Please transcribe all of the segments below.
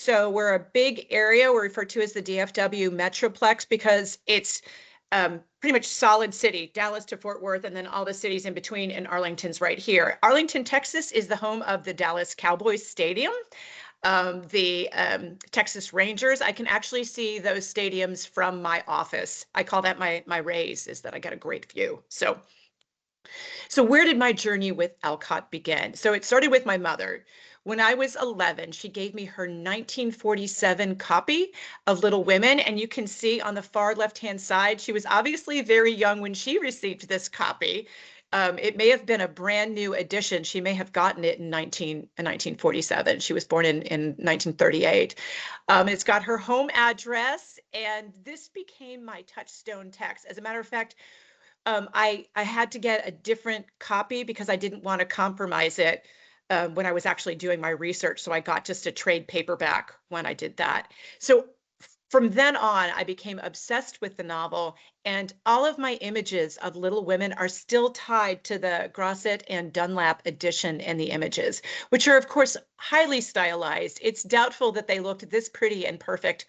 So we're a big area. We're referred to as the DFW Metroplex because it's pretty much solid city, Dallas to Fort Worth, and then all the cities in between, and Arlington's right here. Arlington, Texas is the home of the Dallas Cowboys Stadium. The Texas Rangers, I can actually see those stadiums from my office. I call that my raise, is that I got a great view. So where did my journey with Alcott begin? So it started with my mother. When I was 11, she gave me her 1947 copy of Little Women, and you can see on the far left-hand side, she was obviously very young when she received this copy. It may have been a brand new edition. She may have gotten it in 1947. She was born in 1938. It's got her home address, and this became my touchstone text. As a matter of fact, I had to get a different copy because I didn't want to compromise it when I was actually doing my research. So I got just a trade paperback when I did that. So from then on, I became obsessed with the novel, and all of my images of Little Women are still tied to the Grosset and Dunlap edition in the images, which are, of course, highly stylized. It's doubtful that they looked this pretty and perfect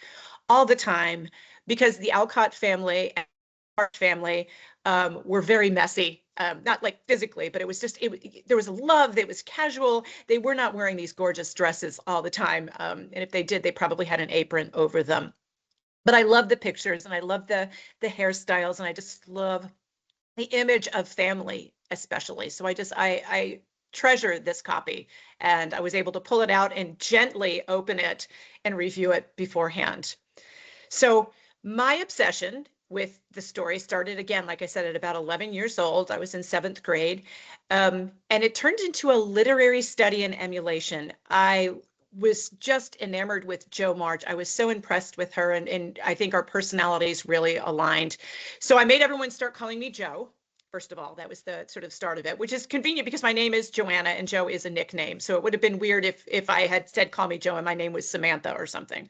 all the time because the Alcott family and the Hart family were very messy. Not like physically, but it was just, there was a love that was casual. They were not wearing these gorgeous dresses all the time. And if they did, they probably had an apron over them. But I love the pictures, and I love the hairstyles, and I just love the image of family, especially. So I treasure this copy, and I was able to pull it out and gently open it and review it beforehand. So my obsession with the story started again, like I said, at about 11 years old. I was in 7th grade, and it turned into a literary study and emulation. I was just enamored with Jo March. I was so impressed with her, and I think our personalities really aligned. So I made everyone start calling me Jo. First of all, that was the sort of start of it, which is convenient because my name is Joanna and Jo is a nickname. So it would have been weird if I had said, call me Jo, and my name was Samantha or something.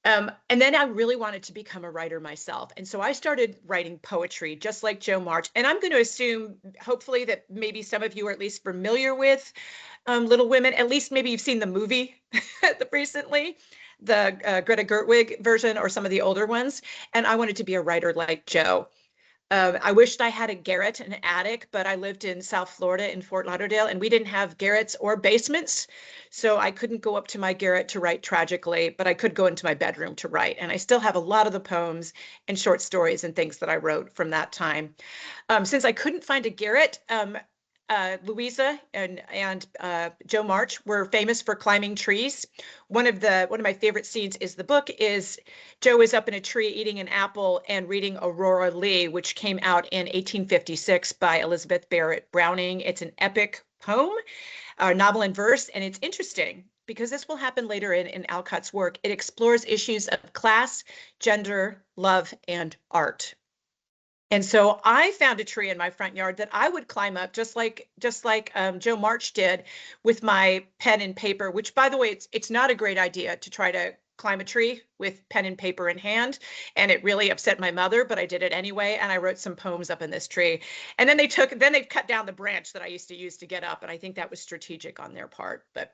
And then I really wanted to become a writer myself. And so I started writing poetry, just like Jo March. And I'm going to assume, hopefully, that maybe some of you are at least familiar with Little Women. At least maybe you've seen the movie recently, the Greta Gerwig version or some of the older ones. And I wanted to be a writer like Jo. I wished I had a garret, an attic, but I lived in South Florida in Fort Lauderdale, and we didn't have garrets or basements. So I couldn't go up to my garret to write tragically, but I could go into my bedroom to write. And I still have a lot of the poems and short stories and things that I wrote from that time. Since I couldn't find a garret, Louisa and Jo March were famous for climbing trees. One of my favorite scenes is the book is Jo is up in a tree eating an apple and reading Aurora Leigh, which came out in 1856 by Elizabeth Barrett Browning. It's an epic poem, novel in verse, and it's interesting because this will happen later in Alcott's work. It explores issues of class, gender, love, and art. And so I found a tree in my front yard that I would climb up just like Jo March did with my pen and paper, which, by the way, it's not a great idea to try to climb a tree with pen and paper in hand. And it really upset my mother, but I did it anyway. And I wrote some poems up in this tree. And then they cut down the branch that I used to use to get up. And I think that was strategic on their part. But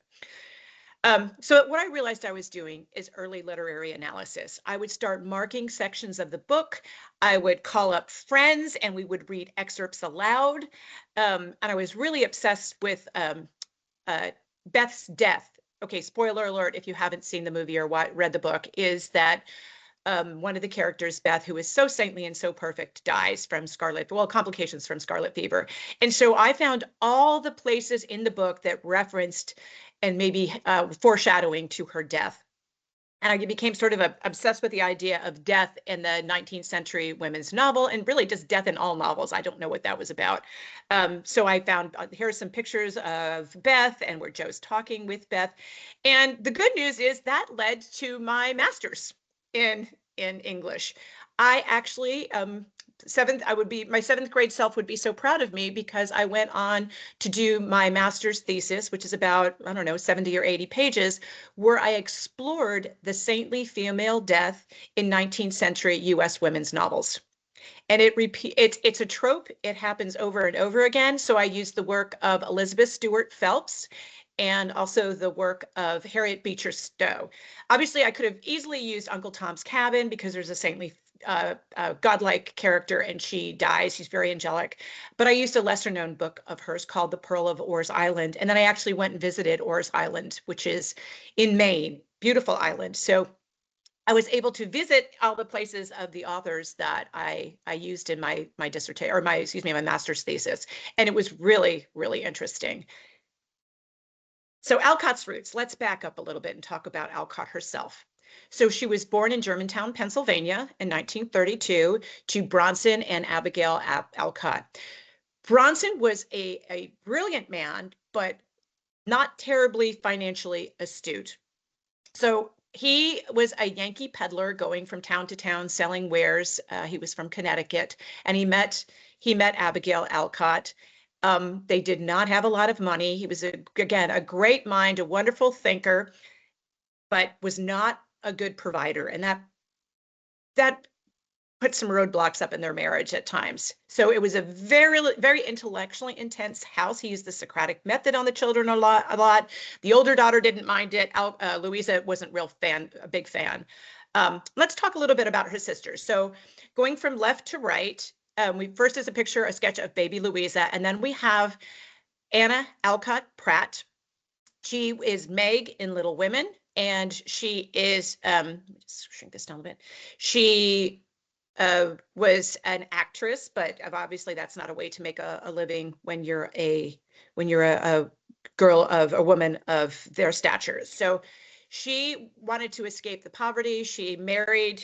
so what I realized I was doing is early literary analysis. I would start marking sections of the book. I would call up friends and we would read excerpts aloud. And I was really obsessed with Beth's death. Okay, spoiler alert, if you haven't seen the movie or read the book, is that one of the characters, Beth, who is so saintly and so perfect, dies from complications from scarlet fever. And so I found all the places in the book that referenced and maybe foreshadowing to her death. And I became sort of obsessed with the idea of death in the 19th century women's novel, and really just death in all novels. I don't know what that was about. So I found, here are some pictures of Beth and where Jo's talking with Beth. And the good news is that led to my master's in English. I actually, my 7th grade self would be so proud of me because I went on to do my master's thesis, which is about, I don't know, 70 or 80 pages, where I explored the saintly female death in 19th century US women's novels. And it's a trope. It happens over and over again. So I used the work of Elizabeth Stuart Phelps and also the work of Harriet Beecher Stowe. Obviously, I could have easily used Uncle Tom's Cabin because there's a saintly, godlike character and she dies. She's very angelic. But I used a lesser known book of hers called The Pearl of Orr's Island. And then I actually went and visited Orr's Island, which is in Maine, beautiful island. So I was able to visit all the places of the authors that I used in my dissertation, or my master's thesis. And it was really, really interesting. So Alcott's roots, let's back up a little bit and talk about Alcott herself. So she was born in Germantown, Pennsylvania in 1932 to Bronson and Abigail Alcott. Bronson was a brilliant man, but not terribly financially astute. So he was a Yankee peddler going from town to town selling wares. He was from Connecticut, and he met Abigail Alcott. They did not have a lot of money. He was, again, a great mind, a wonderful thinker, but was not a good provider. And that put some roadblocks up in their marriage at times. So it was a very, very intellectually intense house. He used the Socratic method on the children a lot. The older daughter didn't mind it. Louisa wasn't a big fan. Let's talk a little bit about her sisters. So going from left to right, we first is a sketch of baby Louisa, and then we have Anna Alcott Pratt. She is Meg in Little Women, and she is, just shrink this down a bit. She was an actress, but obviously that's not a way to make a living when you're a woman of their stature. So she wanted to escape the poverty. She married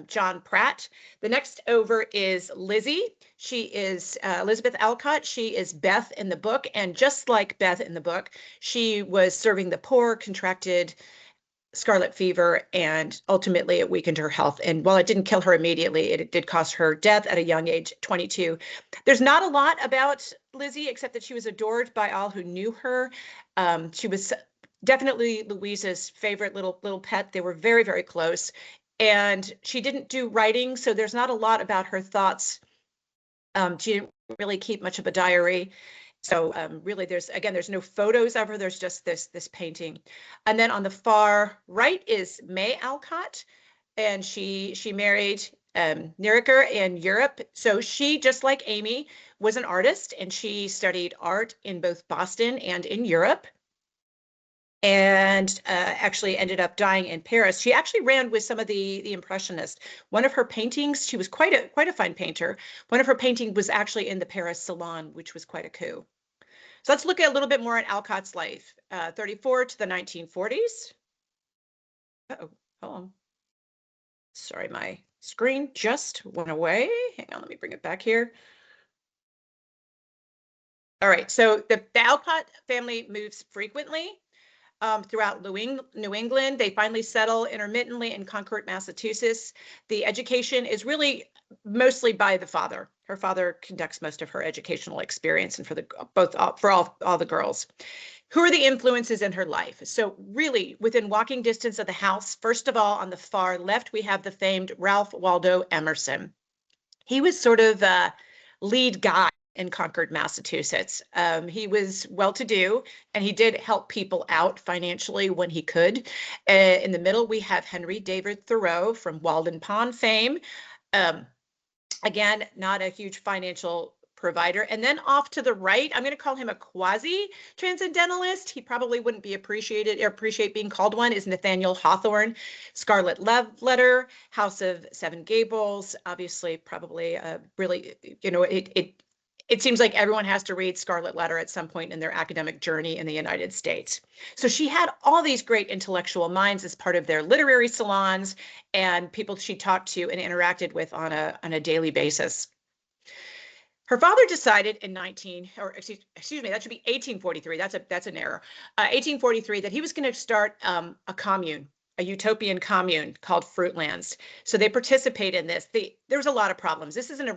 John Pratt. The next over is Lizzie. She is Elizabeth Alcott. She is Beth in the book. And just like Beth in the book, she was serving the poor, contracted scarlet fever, and ultimately it weakened her health. And while it didn't kill her immediately, it did cause her death at a young age, 22. There's not a lot about Lizzie, except that she was adored by all who knew her. She was definitely Louisa's favorite little pet. They were very, very close. And she didn't do writing, so there's not a lot about her thoughts. She didn't really keep much of a diary. So really, there's no photos of her. There's just this painting. And then on the far right is May Alcott, and she married Nieriker in Europe. So she, just like Amy, was an artist, and she studied art in both Boston and in Europe, and actually ended up dying in Paris. She actually ran with some of the Impressionists. One of her paintings, she was quite a fine painter. One of her paintings was actually in the Paris Salon, which was quite a coup. So let's look at a little bit more at Alcott's life, 34 to the 1940s. Uh-oh, hold on. Sorry, my screen just went away. Hang on, let me bring it back here. All right, so the Alcott family moves frequently throughout New England. They finally settle intermittently in Concord, Massachusetts. The education is really mostly by the father. Her father conducts most of her educational experience, and for all the girls. Who are the influences in her life? So really, within walking distance of the house, first of all, on the far left, we have the famed Ralph Waldo Emerson. He was sort of a lead guy in Concord, Massachusetts. He was well-to-do, and he did help people out financially when he could. In the middle, we have Henry David Thoreau from Walden Pond fame. Again, not a huge financial provider. And then off to the right, I'm going to call him a quasi-transcendentalist. He probably wouldn't be appreciate being called one, is Nathaniel Hawthorne. Scarlet Letter, House of Seven Gables, obviously probably really, it seems like everyone has to read Scarlet Letter at some point in their academic journey in the United States. So she had all these great intellectual minds as part of their literary salons and people she talked to and interacted with on a daily basis. Her father decided in 1843, that's an error, 1843, that he was going to start a commune, a utopian commune called Fruitlands. So they participate in this. There was a lot of problems. This is an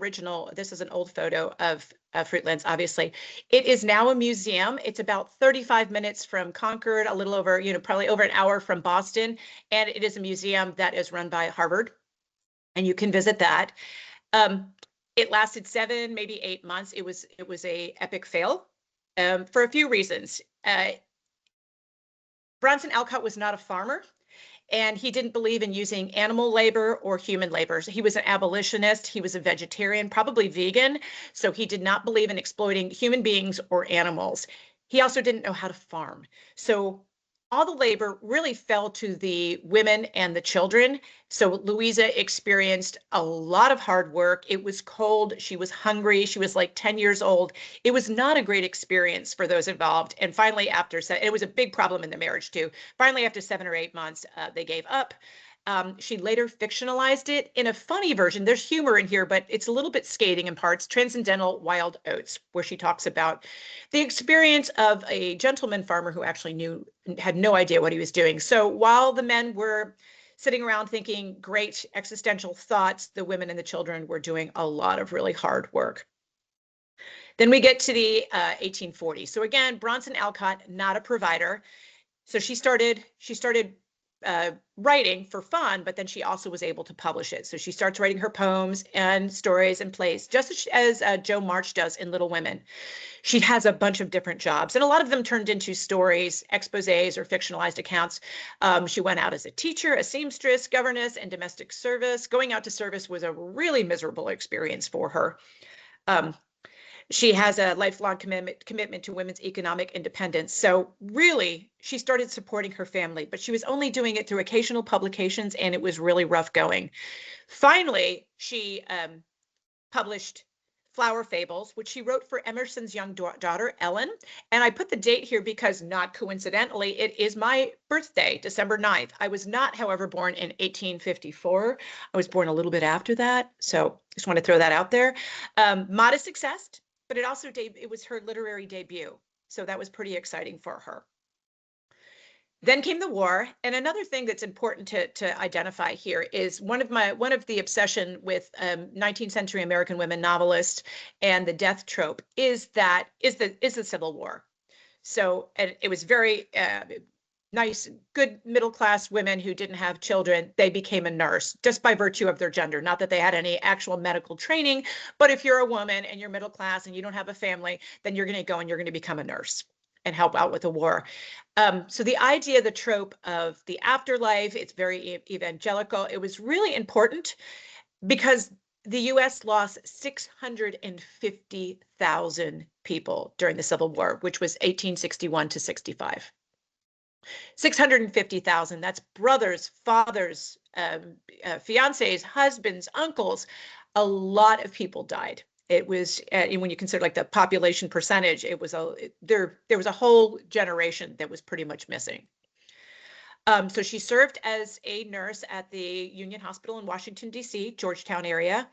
old photo of Fruitlands, obviously. It is now a museum. It's about 35 minutes from Concord, a little over, probably over an hour from Boston. And it is a museum that is run by Harvard. And you can visit that. It lasted 7, maybe 8 months. It was a epic fail for a few reasons. Bronson Alcott was not a farmer, and he didn't believe in using animal labor or human labor. So he was an abolitionist. He was a vegetarian, probably vegan. So he did not believe in exploiting human beings or animals. He also didn't know how to farm. So all the labor really fell to the women and the children. So Louisa experienced a lot of hard work. It was cold. She was hungry. She was like 10 years old. It was not a great experience for those involved. And finally, it was a big problem in the marriage too. Finally, after 7 or 8 months, they gave up. She later fictionalized it in a funny version. There's humor in here, but it's a little bit scathing in parts. Transcendental Wild Oats, where she talks about the experience of a gentleman farmer who actually had no idea what he was doing. So while the men were sitting around thinking great existential thoughts, the women and the children were doing a lot of really hard work. Then we get to the 1840s. So again, Bronson Alcott, not a provider. So she started writing for fun, but then she also was able to publish it. So she starts writing her poems and stories and plays, just as Jo March does in Little Women. She has a bunch of different jobs, and a lot of them turned into stories, exposés, or fictionalized accounts. She went out as a teacher, a seamstress, governess, and domestic service. Going out to service was a really miserable experience for her. She has a lifelong commitment to women's economic independence. So really, she started supporting her family, but she was only doing it through occasional publications, and it was really rough going. Finally, she published Flower Fables, which she wrote for Emerson's young daughter, Ellen. And I put the date here because, not coincidentally, it is my birthday, December 9th. I was not, however, born in 1854. I was born a little bit after that. So just want to throw that out there. Modest success, but it was her literary debut. So that was pretty exciting for her. Then came the war, and another thing that's important to identify here is one of the obsession with 19th century American women novelists and the death trope is the Civil War. So it was very nice, good middle class women who didn't have children. They became a nurse just by virtue of their gender. Not that they had any actual medical training, but if you're a woman and you're middle class and you don't have a family, then you're going to go and you're going to become a nurse and help out with the war. So the idea, the trope of the afterlife, it's very evangelical. It was really important because the U.S. lost 650,000 people during the Civil War, which was 1861 to 65. 650,000, that's brothers, fathers, fiancés, husbands, uncles. A lot of people died. It was, when you consider like the population percentage, there was a whole generation that was pretty much missing. So she served as a nurse at the Union Hospital in Washington, D.C., Georgetown area.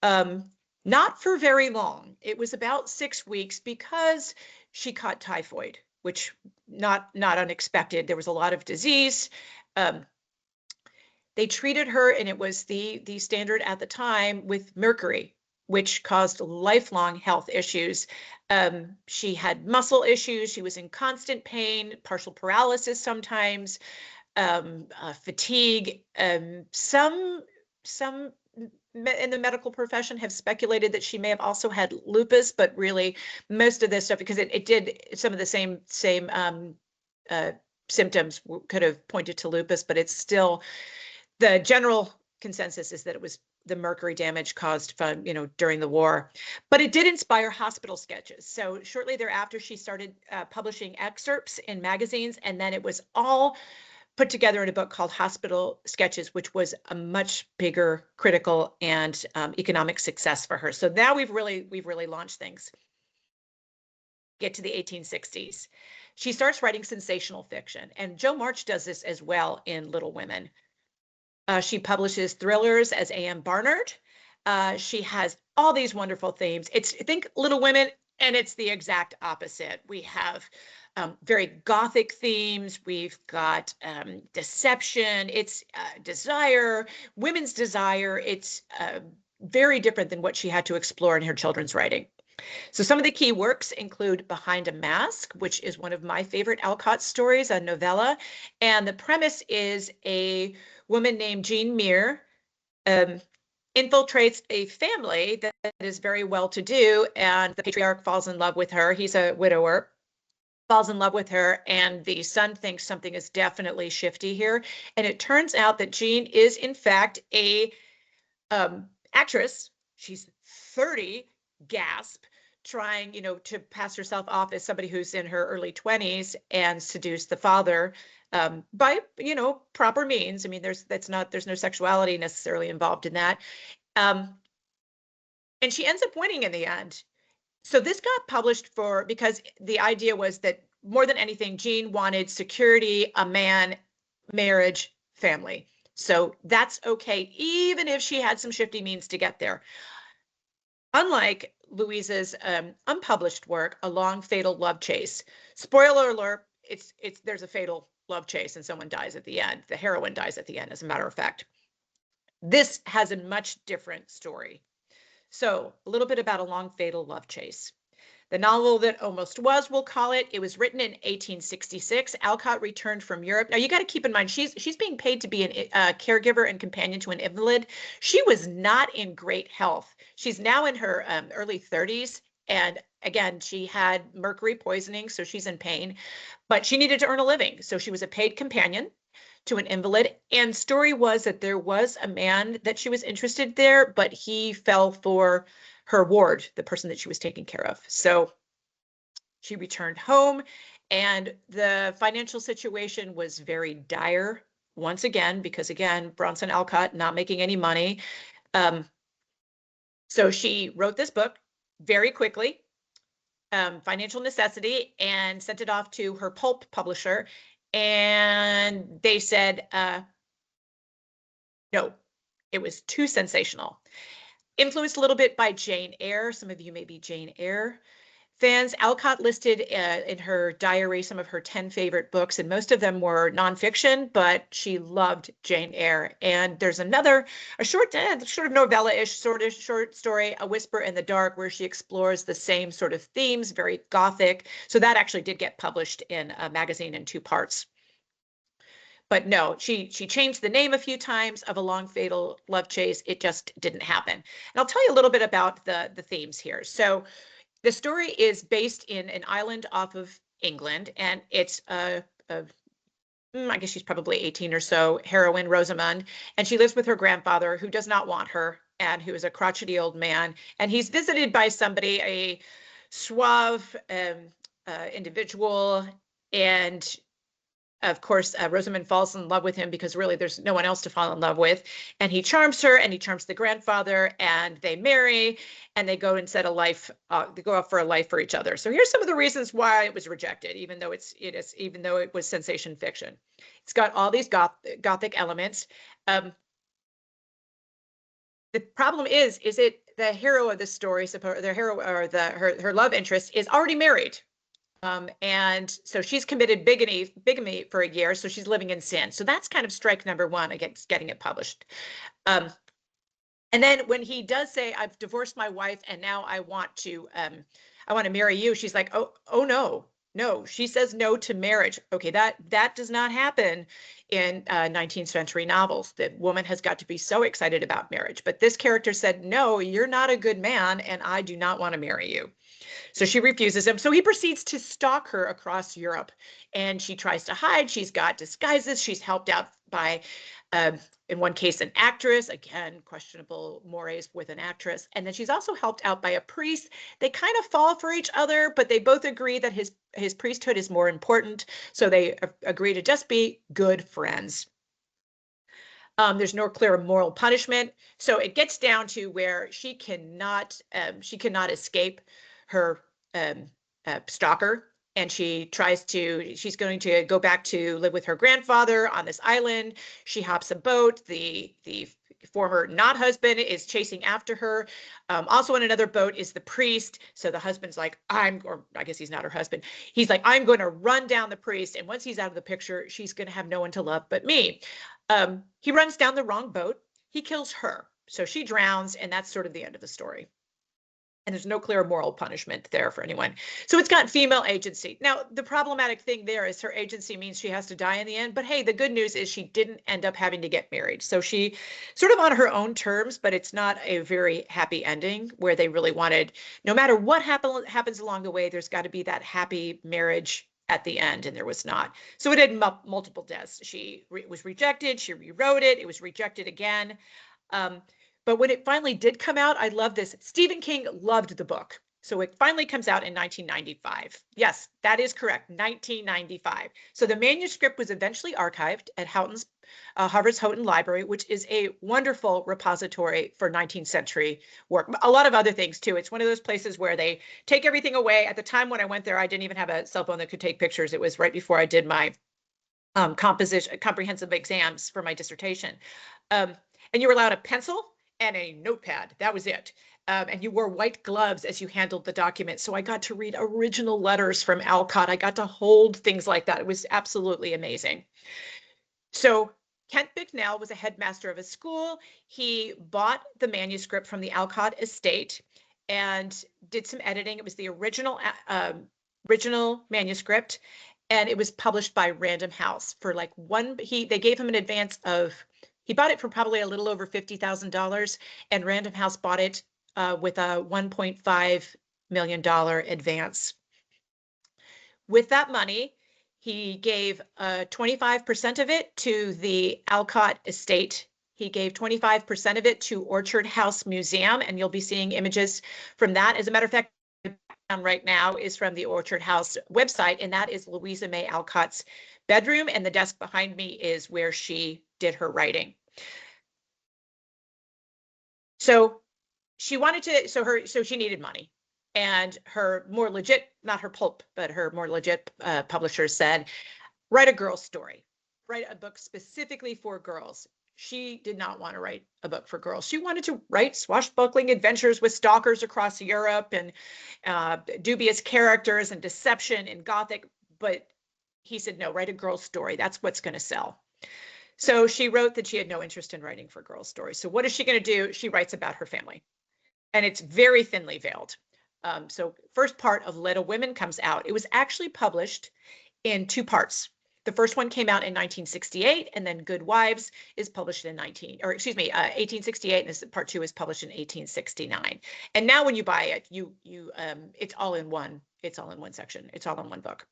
Not for very long. It was about 6 weeks because she caught typhoid, which not unexpected. There was a lot of disease. They treated her, and it was the standard at the time, with mercury, which caused lifelong health issues. She had muscle issues. She was in constant pain, partial paralysis sometimes, fatigue. Some in the medical profession have speculated that she may have also had lupus, but really most of this stuff, because it did some of the same symptoms could have pointed to lupus, but it's still, the general consensus is that it was the mercury damage caused from, during the war. But it did inspire hospital sketches. So shortly thereafter, she started publishing excerpts in magazines, and then it was all put together in a book called Hospital Sketches, which was a much bigger critical and economic success for her. So now we've really launched things. Get to the 1860s. She starts writing sensational fiction, and Jo March does this as well in Little Women. She publishes thrillers as A.M. Barnard. She has all these wonderful themes. Think Little Women, and it's the exact opposite. We have very gothic themes. We've got deception. It's desire, women's desire. It's very different than what she had to explore in her children's writing. So some of the key works include Behind a Mask, which is one of my favorite Alcott stories, a novella. And the premise is a woman named Jean Muir infiltrates a family that is very well-to-do, and the patriarch falls in love with her. He's a widower. falls in love with her, and the son thinks something is definitely shifty here. And it turns out that Jean is, in fact, a actress. She's 30, gasp, trying, to pass herself off as somebody who's in her early 20s and seduce the father by, proper means. I mean, there's no sexuality necessarily involved in that. And she ends up winning in the end. So this got published because the idea was that more than anything, Jean wanted security, a man, marriage, family. So that's okay, even if she had some shifty means to get there. Unlike Louisa's unpublished work, A Long Fatal Love Chase. Spoiler alert, there's a fatal love chase and someone dies at the end. The heroine dies at the end, as a matter of fact. This has a much different story. So a little bit about A Long Fatal Love Chase. The novel that almost was, we'll call it. It was written in 1866. Alcott returned from Europe. Now, you got to keep in mind, she's being paid to be a caregiver and companion to an invalid. She was not in great health. She's now in her early 30s. And again, she had mercury poisoning, so she's in pain. But she needed to earn a living. So she was a paid companion to an invalid. And story was that there was a man that she was interested there, but he fell for her ward, the person that she was taking care of. So she returned home, and the financial situation was very dire once again, because again, Bronson Alcott not making any money. So she wrote this book very quickly, financial necessity, and sent it off to her pulp publisher. And they said, no, it was too sensational. Influenced a little bit by Jane Eyre. Some of you may be Jane Eyre fans. Alcott listed in her diary some of her 10 favorite books, and most of them were nonfiction, but she loved Jane Eyre. And there's a short of novella-ish sort of short story, A Whisper in the Dark, where she explores the same sort of themes, very gothic. So that actually did get published in a magazine in 2 parts. But no, she changed the name a few times of A Long Fatal Love Chase. It just didn't happen. And I'll tell you a little bit about the themes here. So the story is based in an island off of England, and it's I guess she's probably 18 or so, heroine Rosamund, and she lives with her grandfather, who does not want her, and who is a crotchety old man. And he's visited by somebody, a suave individual, and of course, Rosamund falls in love with him because really there's no one else to fall in love with. And he charms her, and he charms the grandfather, and they marry, and they go and set a life, they go out for a life for each other. So here's some of the reasons why it was rejected, even though it was sensation fiction. It's got all these gothic elements. The problem is the hero of the story, her love interest is already married. And so she's committed bigamy for a year, so she's living in sin. So that's kind of strike number 1 against getting it published. And then when he does say, I've divorced my wife and now I want to marry you, she's like, oh no, she says no to marriage. Okay, that does not happen in 19th century novels. The woman has got to be so excited about marriage. But this character said, no, you're not a good man, and I do not want to marry you. So she refuses him. So he proceeds to stalk her across Europe, and she tries to hide. She's got disguises. She's helped out by, in one case, an actress. Again, questionable mores with an actress. And then she's also helped out by a priest. They kind of fall for each other, but they both agree that his priesthood is more important. So they agree to just be good friends. There's no clear moral punishment. So it gets down to where she cannot escape her stalker, and she's going to go back to live with her grandfather on this island. She hops a boat. The former not husband is chasing after her. Also on another boat is the priest. So the husband's like, or I guess he's not her husband. He's like, I'm going to run down the priest. And once he's out of the picture, she's going to have no one to love but me. He runs down the wrong boat. He kills her. So she drowns, and that's sort of the end of the story. And there's no clear moral punishment there for anyone. So it's got female agency. Now, the problematic thing there is her agency means she has to die in the end. But hey, the good news is she didn't end up having to get married. So she sort of on her own terms, but it's not a very happy ending where they really wanted, no matter what happens along the way, there's got to be that happy marriage at the end, and there was not. So it had multiple deaths. She was rejected. She rewrote it. It was rejected again. But when it finally did come out, I love this. Stephen King loved the book. So it finally comes out in 1995. Yes, that is correct, 1995. So the manuscript was eventually archived at Harvard's Houghton Library, which is a wonderful repository for 19th century work. A lot of other things too. It's one of those places where they take everything away. At the time when I went there, I didn't even have a cell phone that could take pictures. It was right before I did my comprehensive exams for my dissertation. And you were allowed a pencil and a notepad. That was it. And you wore white gloves as you handled the document. So I got to read original letters from Alcott. I got to hold things like that. It was absolutely amazing. So Kent Bicknell was a headmaster of a school. He bought the manuscript from the Alcott estate and did some editing. It was the original manuscript, and it was published by Random House for like they gave him an advance of, he bought it for probably a little over $50,000, and Random House bought it with a $1.5 million advance. With that money, he gave 25% of it to the Alcott estate. He gave 25% of it to Orchard House Museum, and you'll be seeing images from that. As a matter of fact, right now is from the Orchard House website, and that is Louisa May Alcott's bedroom, and the desk behind me is where she did her writing. So she wanted to, so she needed money, and her more legit, not her pulp, but her more legit publisher said, write a girl's story, write a book specifically for girls. She did not want to write a book for girls. She wanted to write swashbuckling adventures with stalkers across Europe and dubious characters and deception and Gothic. But he said, no, write a girl's story. That's what's going to sell. So she wrote that she had no interest in writing for girls' stories. So what is she going to do? She writes about her family. And it's very thinly veiled. So first part of Little Women comes out. It was actually published in two parts. The first one came out in 1968, and then Good Wives is published in 1868, and this part two is published in 1869. And now when you buy it, it's all in one. It's all in one section. It's all in one book.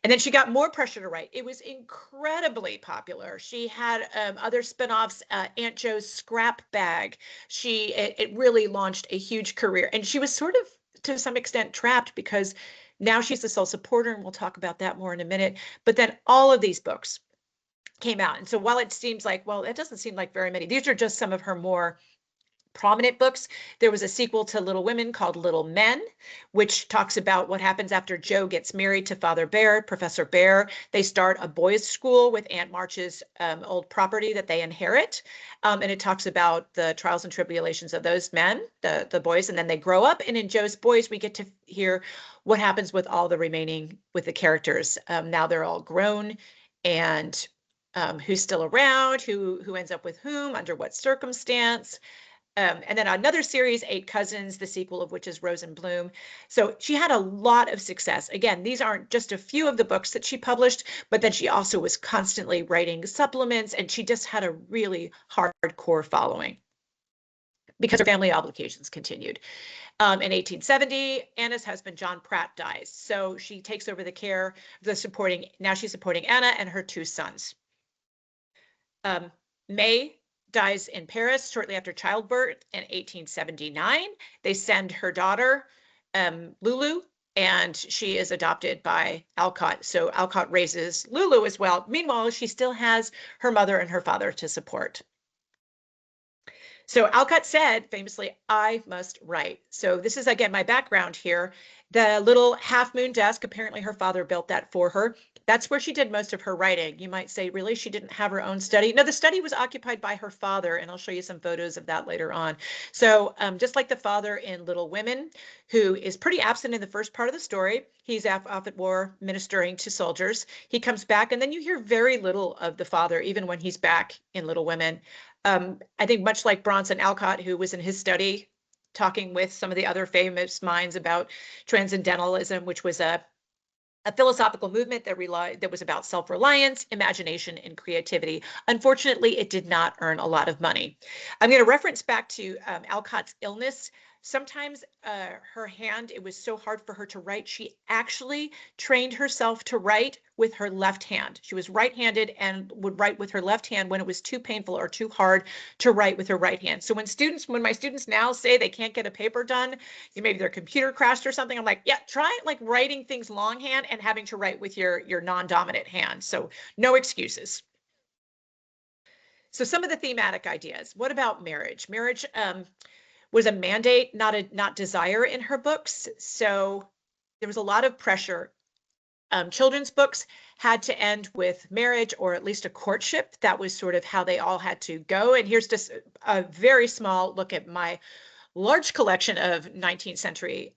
And then she got more pressure to write. It was incredibly popular. She had other spinoffs, Aunt Jo's Scrap Bag. It really launched a huge career. And she was sort of, to some extent, trapped because now she's the sole supporter, and we'll talk about that more in a minute. But then all of these books came out. And so while it seems like, well, it doesn't seem like very many, these are just some of her more prominent books. There was a sequel to Little Women called Little Men, which talks about what happens after Jo gets married to Father Bear, Professor Bear. They start a boys' school with Aunt March's old property that they inherit. And it talks about the trials and tribulations of those men, the boys, and then they grow up. And in Jo's Boys, we get to hear what happens with all the remaining, with the characters. Now they're all grown, and who's still around, who ends up with whom, under what circumstance. And then another series, Eight Cousins, the sequel of which is Rose and Bloom. So she had a lot of success. Again, these aren't just a few of the books that she published, but then she also was constantly writing supplements, and she just had a really hardcore following because her family obligations continued. In 1870, Anna's husband, John Pratt, dies. So she takes over the care, now she's supporting Anna and her two sons. May dies in Paris shortly after childbirth in 1879. They send her daughter, Lulu, and she is adopted by Alcott. So Alcott raises Lulu as well. Meanwhile, she still has her mother and her father to support. So Alcott said famously, I must write. So this is, again, my background here. The little half moon desk, apparently her father built that for her. That's where she did most of her writing. You might say, really, she didn't have her own study? No, the study was occupied by her father, and I'll show you some photos of that later on. So just like the father in Little Women, who is pretty absent in the first part of the story, he's off at war ministering to soldiers. He comes back, and then you hear very little of the father, even when he's back in Little Women. I think much like Bronson Alcott, who was in his study talking with some of the other famous minds about transcendentalism, which was a philosophical movement that was about self-reliance, imagination, and creativity. Unfortunately, it did not earn a lot of money. I'm going to reference back to Alcott's illness Sometimes her hand, it was so hard for her to write. She actually trained herself to write with her left hand. She was right-handed and would write with her left hand when it was too painful or too hard to write with her right hand. So when my students now say they can't get a paper done, maybe their computer crashed or something, I'm like, yeah, try like writing things longhand and having to write with your non-dominant hand. So no excuses. So some of the thematic ideas. What about marriage? Marriage was a mandate, not desire in her books. So there was a lot of pressure. Children's books had to end with marriage or at least a courtship. That was sort of how they all had to go. And here's just a very small look at my large collection of 19th century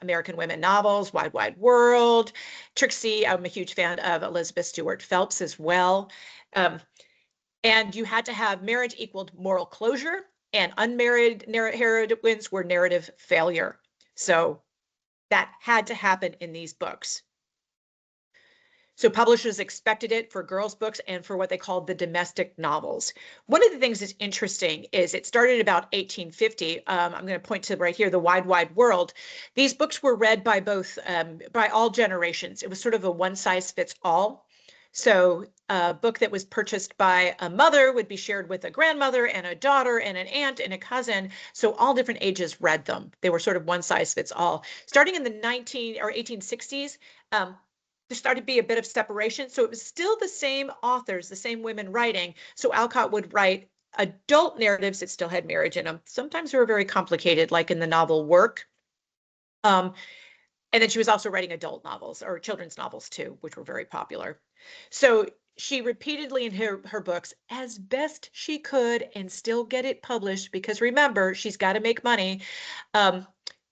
American women novels, Wide, Wide World, Trixie. I'm a huge fan of Elizabeth Stewart Phelps as well. And you had to have marriage equaled moral closure, and unmarried heroines were narrative failure. So that had to happen in these books. So publishers expected it for girls' books and for what they called the domestic novels. One of the things that's interesting is it started about 1850. I'm going to point to right here, The Wide, Wide World. These books were read by by all generations. It was sort of a one-size-fits-all. So a book that was purchased by a mother would be shared with a grandmother and a daughter and an aunt and a cousin. So all different ages read them. They were sort of one size fits all. Starting in the 1860s, there started to be a bit of separation. So it was still the same authors, the same women writing. So Alcott would write adult narratives that still had marriage in them. Sometimes they were very complicated, like in the novel Work. And then she was also writing adult novels or children's novels too, which were very popular. So she repeatedly in her books, as best she could, and still get it published, because remember, she's got to make money.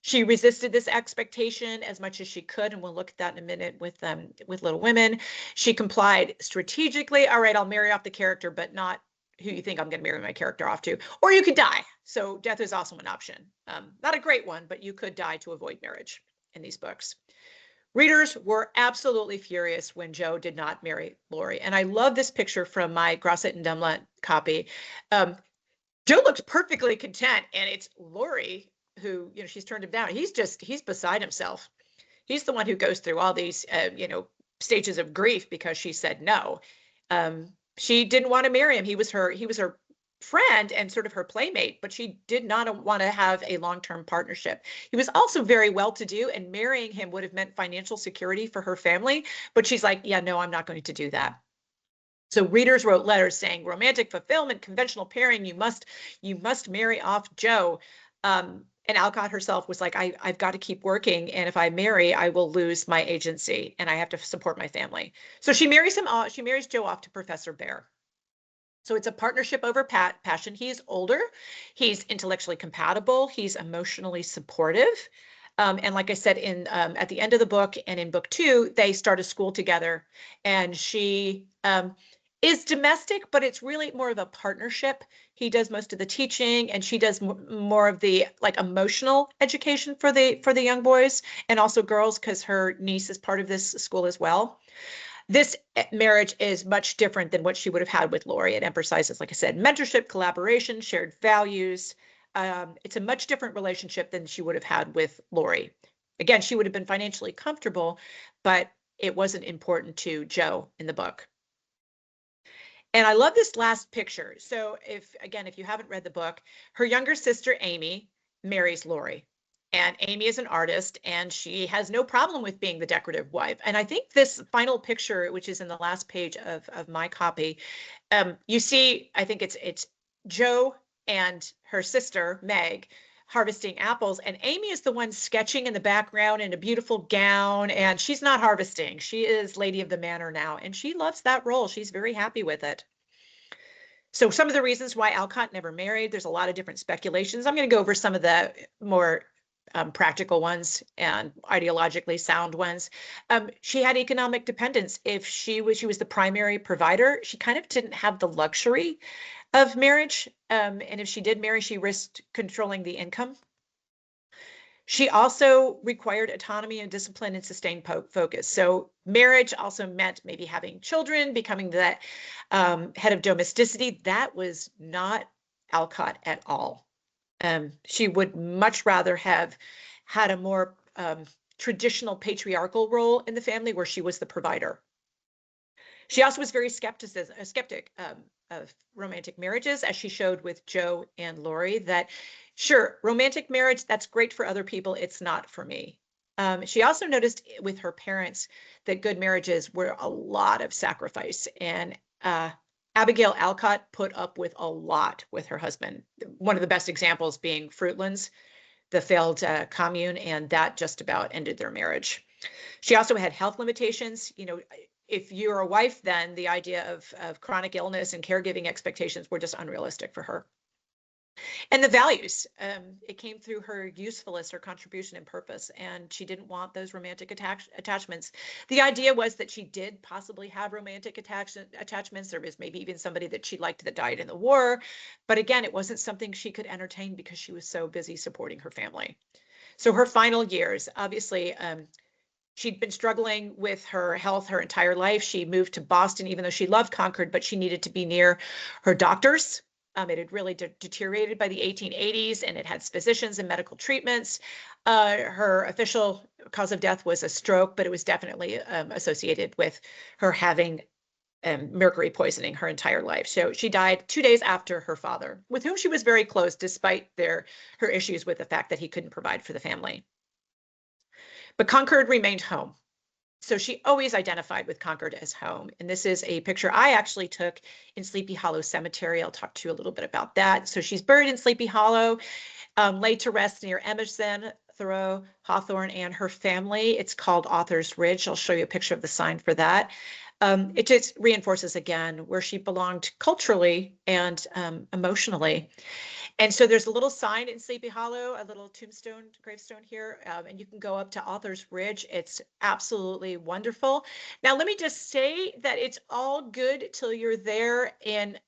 She resisted this expectation as much as she could, and we'll look at that in a minute with Little Women. She complied strategically. All right, I'll marry off the character, but not who you think I'm going to marry my character off to. Or you could die. So death is also an option. Not a great one, but you could die to avoid marriage in these books. Readers were absolutely furious when Jo did not marry Laurie. And I love this picture from my Grosset and Dunlap copy. Jo looks perfectly content, and it's Laurie who, she's turned him down. He's beside himself. He's the one who goes through all these, stages of grief because she said no. She didn't want to marry him. He was her friend and sort of her playmate, but she did not want to have a long-term partnership. He was also very well-to-do, and marrying him would have meant financial security for her family. But she's like, yeah, no, I'm not going to do that. So readers wrote letters saying, romantic fulfillment, conventional pairing, you must marry off Jo. And Alcott herself was like, I've got to keep working, and if I marry, I will lose my agency, and I have to support my family. So she marries him off. She marries Jo off to Professor Bear. So it's a partnership over passion. He's older, he's intellectually compatible, he's emotionally supportive. And like I said, at the end of the book and in book 2, they start a school together, and she is domestic, but it's really more of a partnership. He does most of the teaching, and she does more of the emotional education for the young boys and also girls, because her niece is part of this school as well. This marriage is much different than what she would have had with Laurie. It emphasizes, like I said, mentorship, collaboration, shared values. It's a much different relationship than she would have had with Laurie. Again, she would have been financially comfortable, but it wasn't important to Jo in the book. And I love this last picture. So if you haven't read the book, her younger sister, Amy, marries Laurie. And Amy is an artist, and she has no problem with being the decorative wife. And I think this final picture, which is in the last page of my copy, you see, I think it's Jo and her sister, Meg, harvesting apples. And Amy is the one sketching in the background in a beautiful gown, and she's not harvesting. She is Lady of the Manor now, and she loves that role. She's very happy with it. So some of the reasons why Alcott never married, there's a lot of different speculations. I'm going to go over some of the more practical ones and ideologically sound ones. She had economic dependence. If she was the primary provider, she kind of didn't have the luxury of marriage. And if she did marry, she risked controlling the income. She also required autonomy and discipline and sustained focus. So marriage also meant maybe having children, becoming the head of domesticity. That was not Alcott at all. She would much rather have had a more traditional patriarchal role in the family where she was the provider. She also was very a skeptic of romantic marriages, as she showed with Joe and Lori, that sure, romantic marriage, that's great for other people. It's not for me. She also noticed with her parents that good marriages were a lot of sacrifice. And Abigail Alcott put up with a lot with her husband. One of the best examples being Fruitlands, the failed commune, and that just about ended their marriage. She also had health limitations. You know, if you're a wife, then the idea of chronic illness and caregiving expectations were just unrealistic for her. And the values, it came through her usefulness, her contribution and purpose, and she didn't want those romantic attachments. The idea was that she did possibly have romantic attachments. There was maybe even somebody that she liked that died in the war. But again, it wasn't something she could entertain because she was so busy supporting her family. So her final years, obviously, she'd been struggling with her health her entire life. She moved to Boston, even though she loved Concord, but she needed to be near her doctors. It had really deteriorated by the 1880s, and it had physicians and medical treatments. Her official cause of death was a stroke, but it was definitely associated with her having mercury poisoning her entire life. So she died 2 days after her father, with whom she was very close, despite her issues with the fact that he couldn't provide for the family. But Concord remained home. So she always identified with Concord as home. And this is a picture I actually took in Sleepy Hollow Cemetery. I'll talk to you a little bit about that. So she's buried in Sleepy Hollow, laid to rest near Emerson, Thoreau, Hawthorne, and her family. It's called Author's Ridge. I'll show you a picture of the sign for that. It just reinforces again where she belonged culturally and emotionally. And so there's a little sign in Sleepy Hollow, a little gravestone here, and you can go up to Author's Ridge. It's absolutely wonderful. Now, let me just say that it's all good till you're there in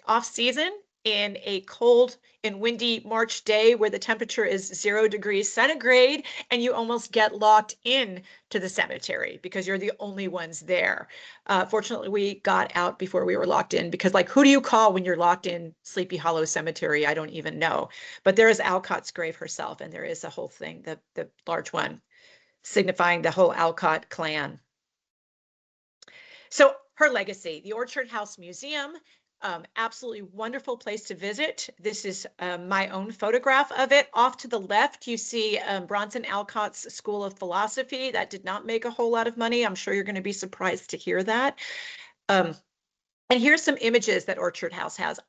off season in a cold and windy March day where the temperature is 0 degrees centigrade and you almost get locked in to the cemetery because you're the only ones there. Fortunately, we got out before we were locked in because, like, who do you call when you're locked in Sleepy Hollow Cemetery? I don't even know. But there is Alcott's grave herself, and there is a whole thing, the large one, signifying the whole Alcott clan. So her legacy, the Orchard House Museum, absolutely wonderful place to visit. This is my own photograph of it. Off to the left, you see Bronson Alcott's School of Philosophy. That did not make a whole lot of money. I'm sure you're going to be surprised to hear that. And here's some images that Orchard House has.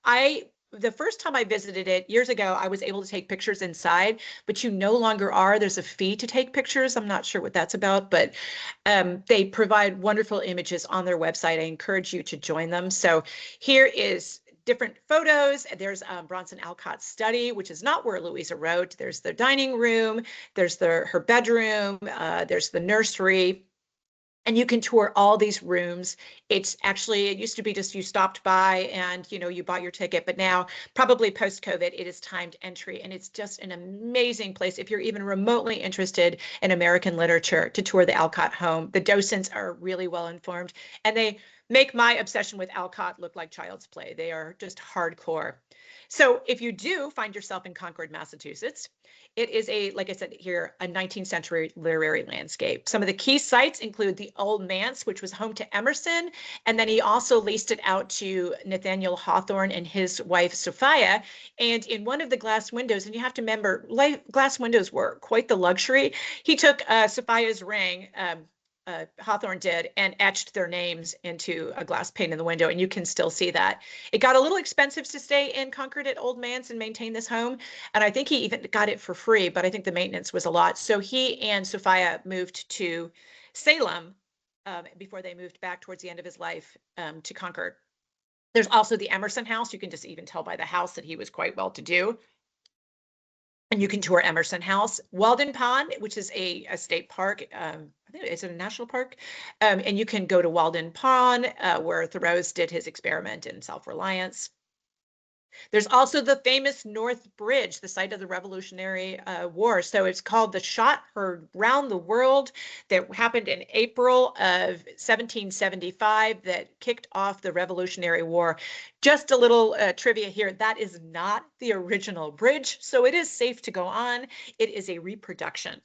The first time I visited it years ago, I was able to take pictures inside, but you no longer are. There's a fee to take pictures. I'm not sure what that's about, but they provide wonderful images on their website. I encourage you to join them. So here is different photos. There's Bronson Alcott's study, which is not where Louisa wrote. There's the dining room. There's her bedroom. There's the nursery. And you can tour all these rooms. It used to be just you stopped by and, you know, you bought your ticket, but now probably post-COVID, it is timed entry. And it's just an amazing place if you're even remotely interested in American literature to tour the Alcott home. The docents are really well informed and they make my obsession with Alcott look like child's play. They are just hardcore. So if you do find yourself in Concord, Massachusetts, it is like I said here, a 19th century literary landscape. Some of the key sites include the Old Manse, which was home to Emerson, and then he also leased it out to Nathaniel Hawthorne and his wife, Sophia. And in one of the glass windows, and you have to remember, glass windows were quite the luxury. He took Sophia's ring, Hawthorne did, and etched their names into a glass pane in the window, and you can still see that. It got a little expensive to stay in Concord at Old Manse and maintain this home, and I think he even got it for free, but I think the maintenance was a lot. So he and Sophia moved to Salem before they moved back towards the end of his life to Concord. There's also the Emerson House. You can just even tell by the house that he was quite well-to-do. And you can tour Emerson House, Walden Pond, which is a state park. I think it's a national park. And you can go to Walden Pond, where Thoreau did his experiment in self-reliance. There's also the famous North Bridge, the site of the Revolutionary War. So it's called the Shot Heard Round the World, that happened in April of 1775 that kicked off the Revolutionary War. Just a little trivia here, that is not the original bridge, so it is safe to go on. It is a reproduction.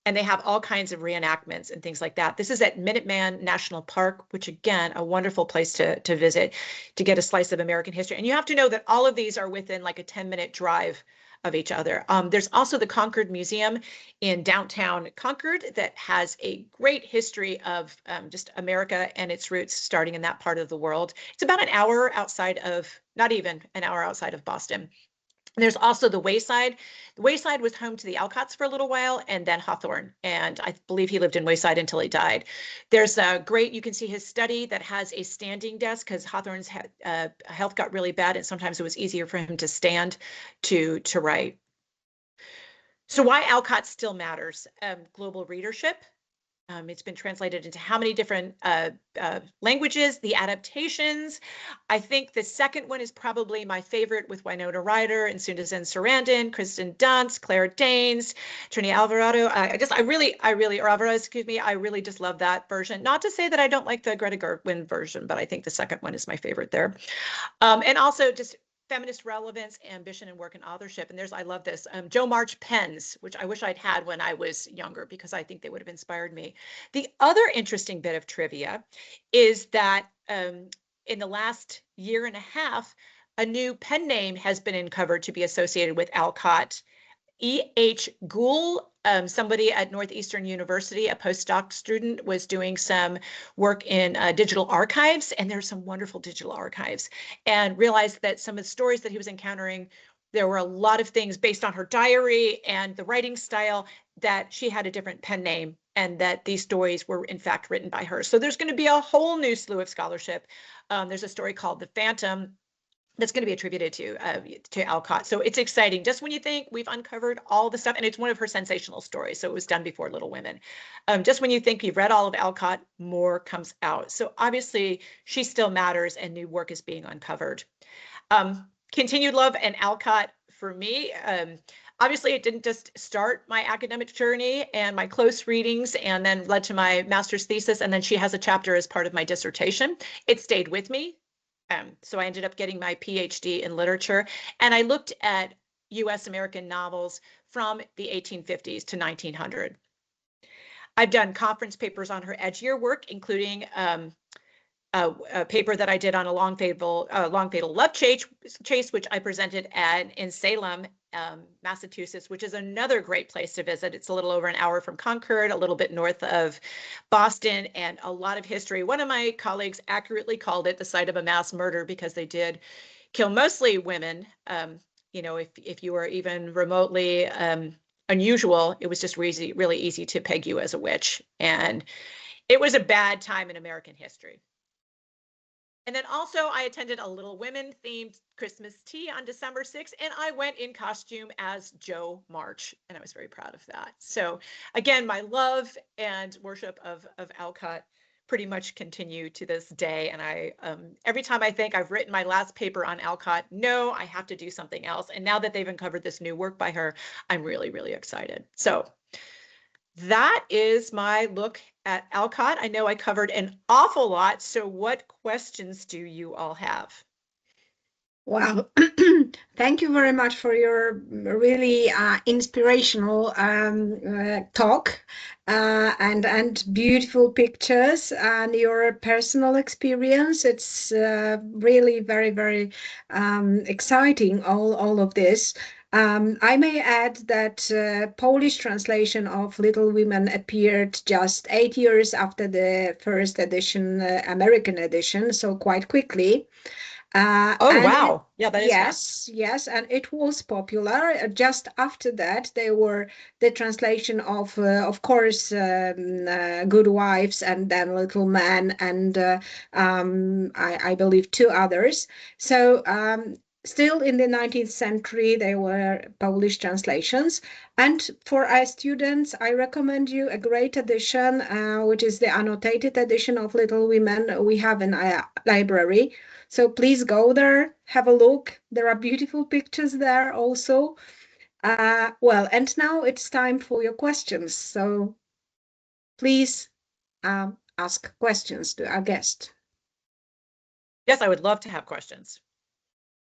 And they have all kinds of reenactments and things like that. This is at Minuteman National Park, which again, a wonderful place to visit, to get a slice of American history. And you have to know that all of these are within like a 10-minute drive of each other. There's also the Concord Museum in downtown Concord that has a great history of just America and its roots starting in that part of the world. It's about an hour outside of, not even an hour outside of Boston. There's also the Wayside. The Wayside was home to the Alcotts for a little while, and then Hawthorne. And I believe he lived in Wayside until he died. There's a great, you can see his study that has a standing desk, because Hawthorne's health got really bad, and sometimes it was easier for him to stand to write. So why Alcott still matters? Global readership. It's been translated into how many different languages, the adaptations. I think the second one is probably my favorite, with Winona Ryder and Susan Sarandon, Kristen Dunst, Claire Danes, Trini Alvarado. I really just love that version. Not to say that I don't like the Greta Gerwig version, but I think the second one is my favorite there. And also just feminist relevance, ambition, and work and authorship. And I love this, Jo March pens, which I wish I'd had when I was younger, because I think they would have inspired me. The other interesting bit of trivia is that in the last year and a half, a new pen name has been uncovered to be associated with Alcott. E.H. Gould, somebody at Northeastern University, a postdoc student, was doing some work in digital archives, and there's some wonderful digital archives, and realized that some of the stories that he was encountering, there were a lot of things based on her diary and the writing style that she had a different pen name, and that these stories were in fact written by her. So there's going to be a whole new slew of scholarship. There's a story called The Phantom that's going to be attributed to Alcott. So it's exciting. Just when you think we've uncovered all the stuff, and it's one of her sensational stories, so it was done before Little Women. Just when you think you've read all of Alcott, more comes out. So obviously she still matters, and new work is being uncovered. Continued love and Alcott for me. Obviously, it didn't just start my academic journey and my close readings and then led to my master's thesis, and then she has a chapter as part of my dissertation. It stayed with me. So I ended up getting my PhD in literature, and I looked at US American novels from the 1850s to 1900. I've done conference papers on her edgier work, including a paper that I did on a long fatal love chase, which I presented in Salem, Massachusetts, which is another great place to visit. It's a little over an hour from Concord, a little bit north of Boston, and a lot of history. One of my colleagues accurately called it the site of a mass murder, because they did kill mostly women. You know, if you were even remotely unusual, it was just really easy to peg you as a witch. And it was a bad time in American history. And then also I attended a Little Women themed Christmas tea on December 6th, and I went in costume as Jo March, and I was very proud of that. So again, my love and worship of Alcott pretty much continue to this day. And I every time I think I've written my last paper on Alcott, no, I have to do something else. And now that they've uncovered this new work by her, I'm really, really excited. So that is my look at Alcott. I know I covered an awful lot. So what questions do you all have? Wow. Thank you very much for your really inspirational talk and beautiful pictures and your personal experience. It's really very, very exciting, all of this. I may add that Polish translation of Little Women appeared just 8 years after the first edition, American edition, so quite quickly. Oh, wow. Yeah, that is fast. Yes, and it was popular. Just after that, there were the translation of course, Good Wives, and then Little Men, and I believe two others. So still in the 19th century, they were Polish translations. And for our students, I recommend you a great edition, which is the annotated edition of Little Women we have in our library. So please go there, have a look. There are beautiful pictures there also. Well, and now it's time for your questions. So please ask questions to our guest. Yes, I would love to have questions.